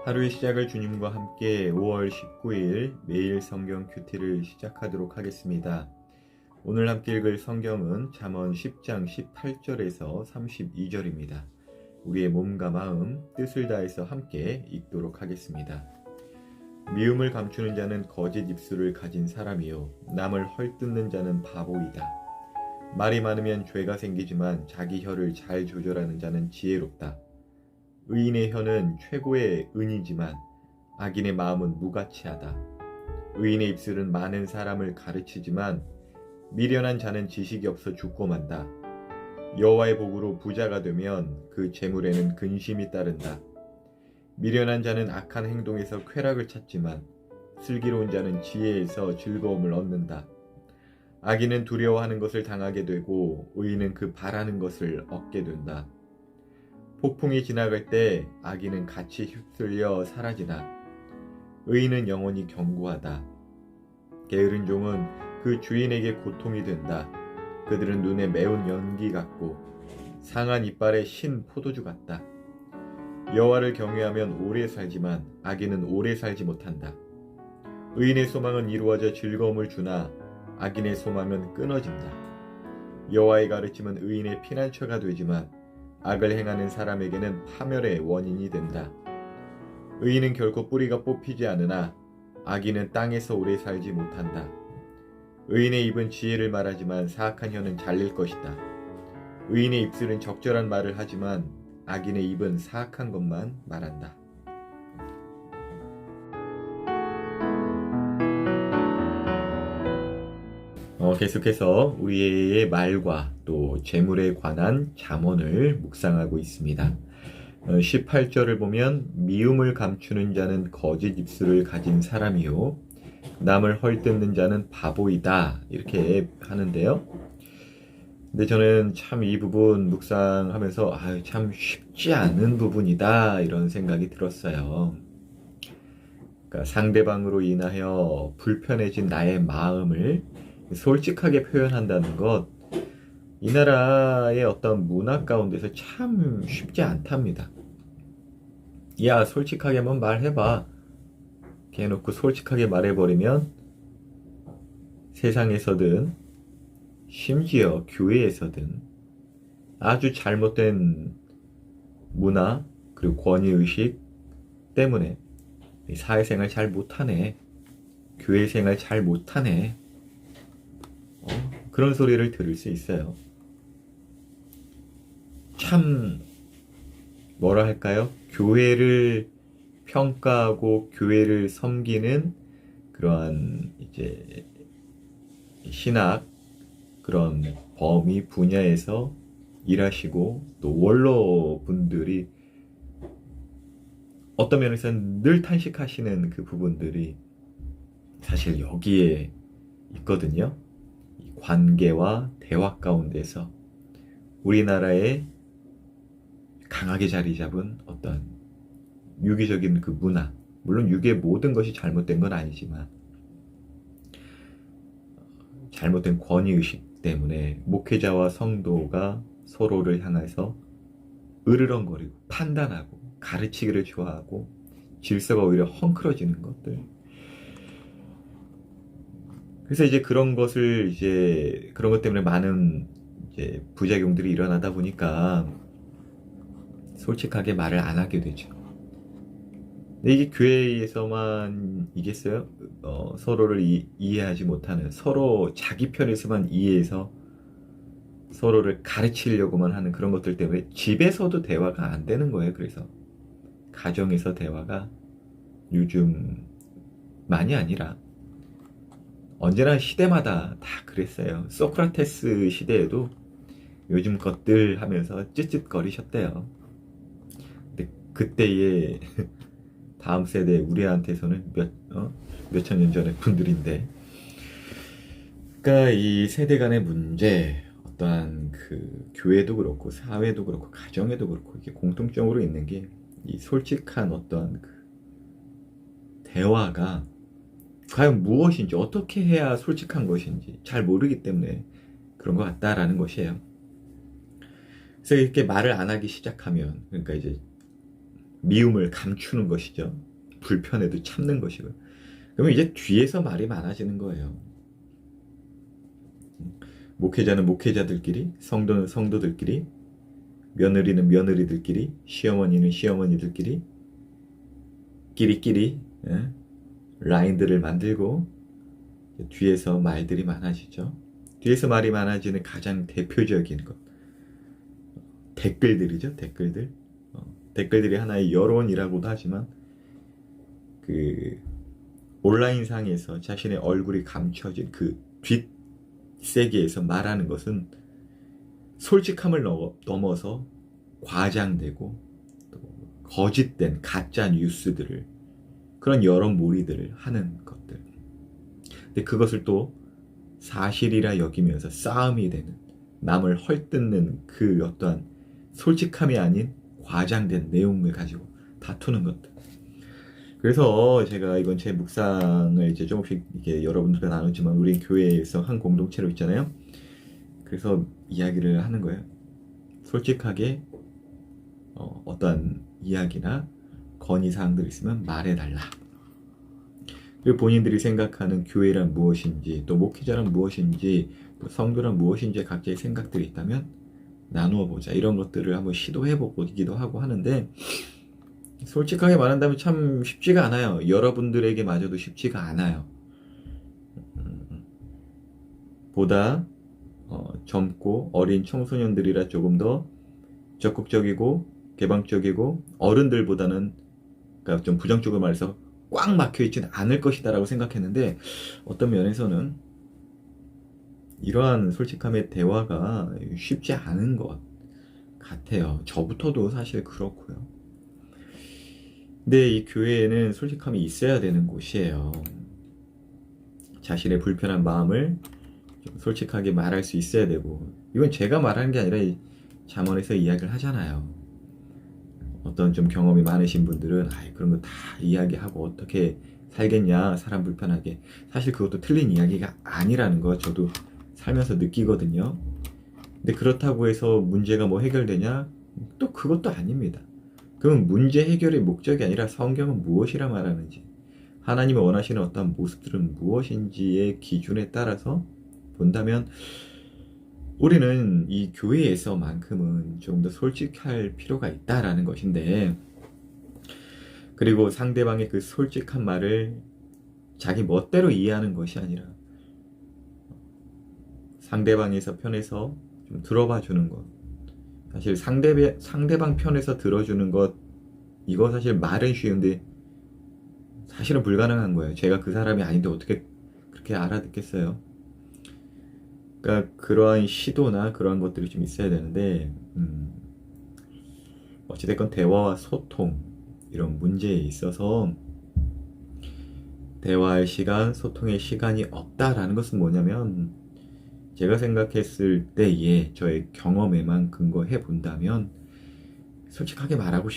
하루의 시작을 주님과 함께 5월 19일 매일 성경 큐티를 시작하도록 하겠습니다. 오늘 함께 읽을 성경은 잠언 10장 18절에서 32절입니다. 우리의 몸과 마음, 뜻을 다해서 함께 읽도록 하겠습니다. 미움을 감추는 자는 거짓 입술을 가진 사람이요 남을 헐뜯는 자는 바보이다. 말이 많으면 죄가 생기지만 자기 혀를 잘 조절하는 자는 지혜롭다. 의인의 혀는 최고의 은이지만 악인의 마음은 무가치하다. 의인의 입술은 많은 사람을 가르치지만 미련한 자는 지식이 없어 죽고 만다. 여호와의 복으로 부자가 되면 그 재물에는 근심이 따른다. 미련한 자는 악한 행동에서 쾌락을 찾지만 슬기로운 자는 지혜에서 즐거움을 얻는다. 악인은 두려워하는 것을 당하게 되고 의인은 그 바라는 것을 얻게 된다. 폭풍이 지나갈 때 악인은 같이 휩쓸려 사라지나 의인은 영원히 견고하다. 게으른 종은 그 주인에게 고통이 된다. 그들은 눈에 매운 연기 같고 상한 이빨에 신 포도주 같다. 여호와를 경외하면 오래 살지만 악인은 오래 살지 못한다. 의인의 소망은 이루어져 즐거움을 주나 악인의 소망은 끊어진다. 여호와의 가르침은 의인의 피난처가 되지만 악을 행하는 사람에게는 파멸의 원인이 된다. 의인은 결코 뿌리가 뽑히지 않으나 악인은 땅에서 오래 살지 못한다. 의인의 입은 지혜를 말하지만 사악한 혀는 잘릴 것이다. 의인의 입술은 적절한 말을 하지만 악인의 입은 사악한 것만 말한다. 계속해서 우리의 말과 또 재물에 관한 잠언을 묵상하고 있습니다. 18절을 보면 미움을 감추는 자는 거짓 입술을 가진 사람이요 남을 헐뜯는 자는 바보이다 이렇게 하는데요. 근데 저는 참 이 부분 묵상하면서 참 쉽지 않은 부분이다 이런 생각이 들었어요. 그러니까 상대방으로 인하여 불편해진 나의 마음을 솔직하게 표현한다는 것, 이 나라의 어떤 문화 가운데서 참 쉽지 않답니다. 야, 솔직하게만 말해봐. 이렇게 해놓고 솔직하게 말해버리면 세상에서든 심지어 교회에서든 아주 잘못된 문화 그리고 권위의식 때문에 사회생활 잘 못하네, 교회생활 잘 못하네, 그런 소리를 들을 수 있어요. 참 뭐라 할까요? 교회를 평가하고 교회를 섬기는 그러한 이제 신학 그런 범위 분야에서 일하시고 또 원로 분들이 어떤 면에서는 늘 탄식하시는 그 부분들이 사실 여기에 있거든요. 관계와 대화 가운데서 우리나라에 강하게 자리 잡은 어떤 유기적인 그 문화, 물론 유기의 모든 것이 잘못된 건 아니지만 잘못된 권위의식 때문에 목회자와 성도가 서로를 향해서 으르렁거리고 판단하고 가르치기를 좋아하고 질서가 오히려 헝클어지는 것들. 그래서 이제 그런 것 때문에 많은 이제 부작용들이 일어나다 보니까 솔직하게 말을 안 하게 되죠. 근데 이게 교회에서만 이겠어요? 서로를 이해하지 못하는, 서로 자기 편에서만 이해해서 서로를 가르치려고만 하는 그런 것들 때문에 집에서도 대화가 안 되는 거예요. 그래서 가정에서 대화가 요즘만이 아니라 언제나 시대마다 다 그랬어요. 소크라테스 시대에도 요즘 것들 하면서 쯧쯧거리셨대요. 근데 그때의 다음 세대 우리한테서는 몇천 년 전의 분들인데, 그러니까 이 세대 간의 문제, 어떠한 그 교회도 그렇고 사회도 그렇고 가정에도 그렇고 이게 공통적으로 있는 게 이 솔직한 어떠한 그 대화가 과연 무엇인지, 어떻게 해야 솔직한 것인지 잘 모르기 때문에 그런 것 같다라는 것이에요. 그래서 이렇게 말을 안 하기 시작하면, 그러니까 이제 미움을 감추는 것이죠. 불편해도 참는 것이고요. 그러면 이제 뒤에서 말이 많아지는 거예요. 목회자는 목회자들끼리, 성도는 성도들끼리, 며느리는 며느리들끼리, 시어머니는 시어머니들끼리, 끼리끼리 라인들을 만들고 뒤에서 말들이 많아지죠. 뒤에서 말이 많아지는 가장 대표적인 것, 댓글들이죠. 댓글들. 댓글들이 하나의 여론이라고도 하지만 그 온라인상에서 자신의 얼굴이 감춰진 그 뒷세계에서 말하는 것은 솔직함을 넘어서 과장되고 또 거짓된 가짜 뉴스들을, 그런 여론몰이들을 하는 것들. 근데 그것을 또 사실이라 여기면서 싸움이 되는, 남을 헐뜯는 그 어떠한 솔직함이 아닌 과장된 내용을 가지고 다투는 것들. 그래서 제가 이번 제 묵상을 이제 조금씩 이게 여러분들과 나눴지만 우리 교회에서 한 공동체로 있잖아요. 그래서 이야기를 하는 거예요. 솔직하게 어떠한 이야기나 건의사항들 있으면 말해달라. 그리고 본인들이 생각하는 교회란 무엇인지, 또 목회자란 무엇인지, 또 성도란 무엇인지 각자의 생각들이 있다면 나누어 보자. 이런 것들을 한번 시도해보기도 하고 하는데, 솔직하게 말한다면 참 쉽지가 않아요. 여러분들에게 마저도 쉽지가 않아요. 보다 젊고 어린 청소년들이라 조금 더 적극적이고 개방적이고, 어른들보다는, 그러니까 좀 부정적으로 말해서 꽉 막혀있지는 않을 것이다 라고 생각했는데, 어떤 면에서는 이러한 솔직함의 대화가 쉽지 않은 것 같아요. 저부터도 사실 그렇고요. 근데 이 교회에는 솔직함이 있어야 되는 곳이에요. 자신의 불편한 마음을 좀 솔직하게 말할 수 있어야 되고, 이건 제가 말하는 게 아니라 잠언에서 이야기를 하잖아요. 어떤 좀 경험이 많으신 분들은 그런 거 다 이야기하고 어떻게 살겠냐, 사람 불편하게. 사실 그것도 틀린 이야기가 아니라는 거 저도 살면서 느끼거든요. 근데 그렇다고 해서 문제가 뭐 해결되냐? 또 그것도 아닙니다. 그건 문제 해결의 목적이 아니라 성경은 무엇이라 말하는지, 하나님이 원하시는 어떤 모습들은 무엇인지의 기준에 따라서 본다면 우리는 이 교회에서만큼은 좀 더 솔직할 필요가 있다라는 것인데, 그리고 상대방의 그 솔직한 말을 자기 멋대로 이해하는 것이 아니라 상대방에서 편에서 좀 들어봐 주는 것. 사실 상대방 편에서 들어주는 것, 이거 사실 말은 쉬운데 사실은 불가능한 거예요. 제가 그 사람이 아닌데 어떻게 그렇게 알아듣겠어요. 그러니까 그러한 시도나 그러한 것들이 좀 있어야 되는데, 어찌됐건 대화와 소통, 이런 문제에 있어서 대화할 시간, 소통의 시간이 없다라는 것은 뭐냐면, 제가 생각했을 때에 저의 경험에만 근거해 본다면 솔직하게 말하고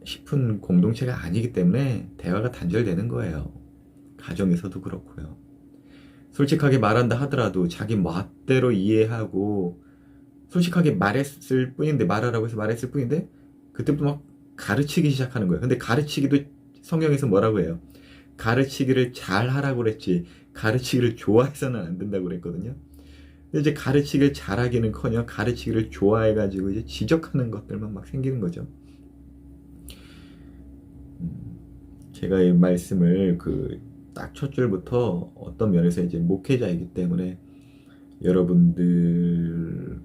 싶은 공동체가 아니기 때문에 대화가 단절되는 거예요. 가정에서도 그렇고요. 솔직하게 말한다 하더라도 자기 멋대로 이해하고 솔직하게 말했을 뿐인데, 말하라고 해서 말했을 뿐인데 그때부터 막 가르치기 시작하는 거예요. 근데 가르치기도 성경에서 뭐라고 해요? 가르치기를 잘 하라고 그랬지 가르치기를 좋아해서는 안 된다고 그랬거든요. 근데 이제 가르치기를 잘하기는커녕 가르치기를 좋아해가지고 이제 지적하는 것들만 막 생기는 거죠. 제가 이 말씀을 딱 첫 줄부터 어떤 면에서 이제 목회자이기 때문에 여러분들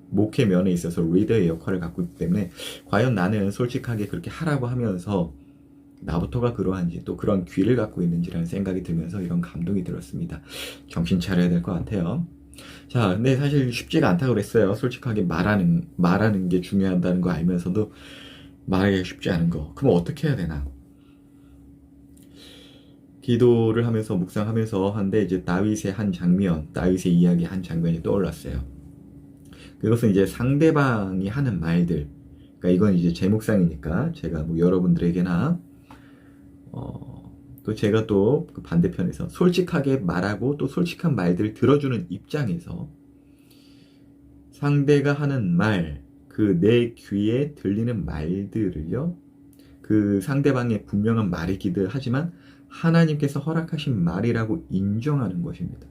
목회 면에 있어서 리더의 역할을 갖고 있기 때문에 과연 나는 솔직하게 그렇게 하라고 하면서 나부터가 그러한지, 또 그런 귀를 갖고 있는지라는 생각이 들면서 이런 감동이 들었습니다. 정신 차려야 될 것 같아요. 자, 근데 사실 쉽지가 않다고 그랬어요. 솔직하게 말하는 게 중요하다는 거 알면서도 말하기가 쉽지 않은 거. 그럼 어떻게 해야 되나? 기도를 하면서 묵상하면서 한데 이제 다윗의 이야기 한 장면이 떠올랐어요. 그것은 이제 상대방이 하는 말들. 그러니까 이건 이제 제 묵상이니까 제가 뭐 여러분들에게나 또 제가 또 그 반대편에서 솔직하게 말하고 또 솔직한 말들을 들어주는 입장에서 상대가 하는 말, 그 내 귀에 들리는 말들을요, 그 상대방의 분명한 말이기도 하지만 하나님께서 허락하신 말이라고 인정하는 것입니다.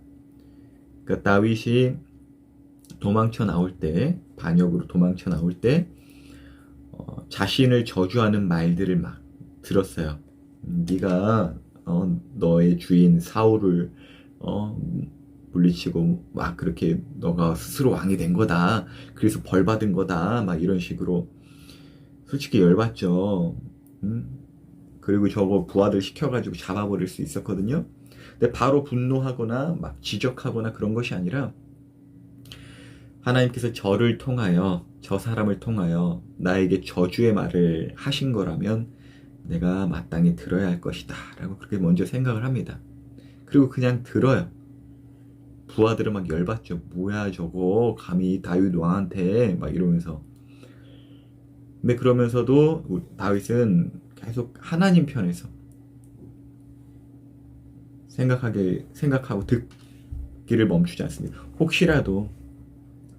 그러니까 다윗이 도망쳐 나올 때, 반역으로 도망쳐 나올 때 자신을 저주하는 말들을 막 들었어요. 네가 너의 주인 사울을 물리치고 막 그렇게 너가 스스로 왕이 된 거다. 그래서 벌 받은 거다. 막 이런 식으로 솔직히 열받죠. 그리고 저거 부하들 시켜가지고 잡아버릴 수 있었거든요. 근데 바로 분노하거나 막 지적하거나 그런 것이 아니라 하나님께서 저를 통하여, 저 사람을 통하여 나에게 저주의 말을 하신 거라면 내가 마땅히 들어야 할 것이다 라고 그렇게 먼저 생각을 합니다. 그리고 그냥 들어요. 부하들은 막 열받죠. 뭐야 저거 감히 다윗 왕한테 막 이러면서. 근데 그러면서도 다윗은 계속 하나님 편에서 생각하고 듣기를 멈추지 않습니다. 혹시라도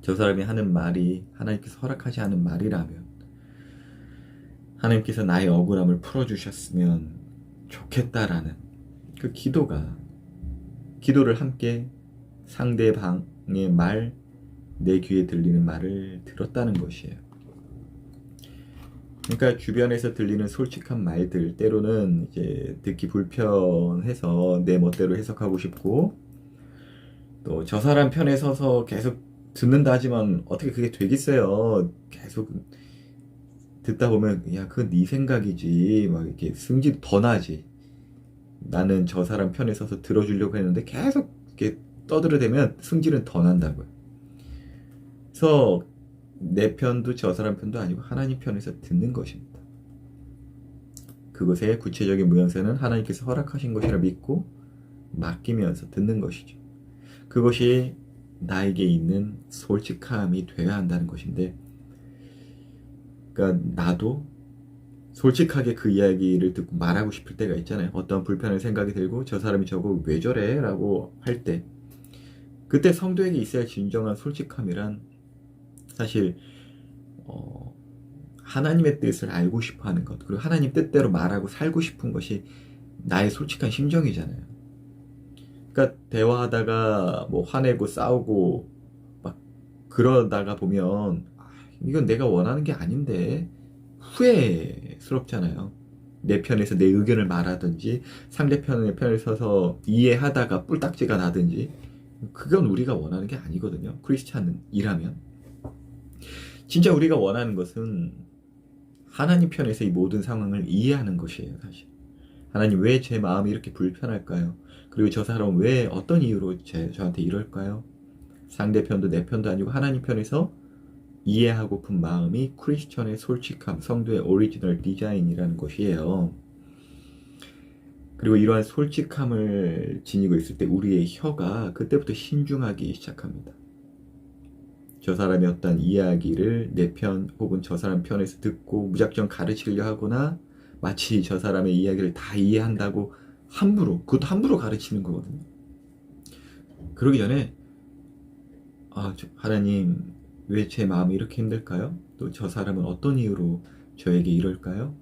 저 사람이 하는 말이 하나님께서 허락하지 않은 말이라면 하나님께서 나의 억울함을 풀어주셨으면 좋겠다라는 그 기도를 함께 상대방의 말, 내 귀에 들리는 말을 들었다는 것이에요. 그러니까 주변에서 들리는 솔직한 말들, 때로는 이제 듣기 불편해서 내 멋대로 해석하고 싶고, 또 저 사람 편에 서서 계속 듣는다 하지만 어떻게 그게 되겠어요. 계속 듣다 보면 야 그건 네 생각이지 막 이렇게 승질 더 나지. 나는 저 사람 편에 서서 들어주려고 했는데 계속 이렇게 떠들어대면 승질은 더 난다고요. 그래서 내 편도 저 사람 편도 아니고 하나님 편에서 듣는 것입니다. 그것의 구체적인 모양새는 하나님께서 허락하신 것이라 믿고 맡기면서 듣는 것이죠. 그것이 나에게 있는 솔직함이 되어야 한다는 것인데, 그러니까 나도 솔직하게 그 이야기를 듣고 말하고 싶을 때가 있잖아요. 어떤 불편한 생각이 들고 저 사람이 저거 왜 저래? 라고 할 때, 그때 성도에게 있어야 진정한 솔직함이란 사실 하나님의 뜻을 알고 싶어하는 것, 그리고 하나님 뜻대로 말하고 살고 싶은 것이 나의 솔직한 심정이잖아요. 그러니까 대화하다가 뭐 화내고 싸우고 막 그러다가 보면 이건 내가 원하는 게 아닌데 후회스럽잖아요. 내 편에서 내 의견을 말하든지 상대편의 편에 서서 이해하다가 뿔딱지가 나든지, 그건 우리가 원하는 게 아니거든요. 크리스찬이라면 진짜 우리가 원하는 것은 하나님 편에서 이 모든 상황을 이해하는 것이에요. 사실 하나님 왜 제 마음이 이렇게 불편할까요? 그리고 저 사람은 왜 어떤 이유로 저한테 이럴까요? 상대편도 내 편도 아니고 하나님 편에서 이해하고픈 마음이 크리스천의 솔직함, 성도의 오리지널 디자인이라는 것이에요. 그리고 이러한 솔직함을 지니고 있을 때 우리의 혀가 그때부터 신중하기 시작합니다. 저 사람이 어떤 이야기를 내 편 혹은 저 사람 편에서 듣고 무작정 가르치려 하거나 마치 저 사람의 이야기를 다 이해한다고 그것도 함부로 가르치는 거거든요. 그러기 전에 하나님 왜 제 마음이 이렇게 힘들까요? 또 저 사람은 어떤 이유로 저에게 이럴까요?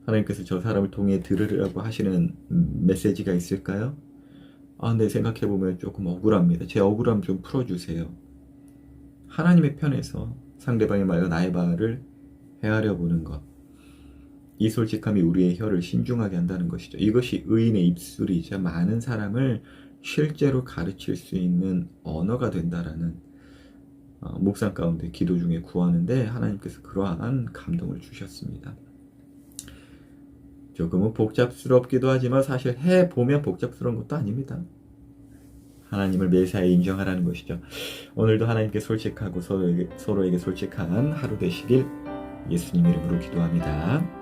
하나님께서 저 사람을 통해 들으려고 하시는 메시지가 있을까요? 근데 생각해보면 조금 억울합니다. 제 억울함 좀 풀어주세요. 하나님의 편에서 상대방의 말과 나의 말을 헤아려 보는 것, 이 솔직함이 우리의 혀를 신중하게 한다는 것이죠. 이것이 의인의 입술이자 많은 사람을 실제로 가르칠 수 있는 언어가 된다라는 묵상 가운데 기도 중에 구하는데 하나님께서 그러한 감동을 주셨습니다. 조금은 복잡스럽기도 하지만 사실 해보면 복잡스러운 것도 아닙니다. 하나님을 매사에 인정하라는 것이죠. 오늘도 하나님께 솔직하고 서로에게 솔직한 하루 되시길 예수님 이름으로 기도합니다.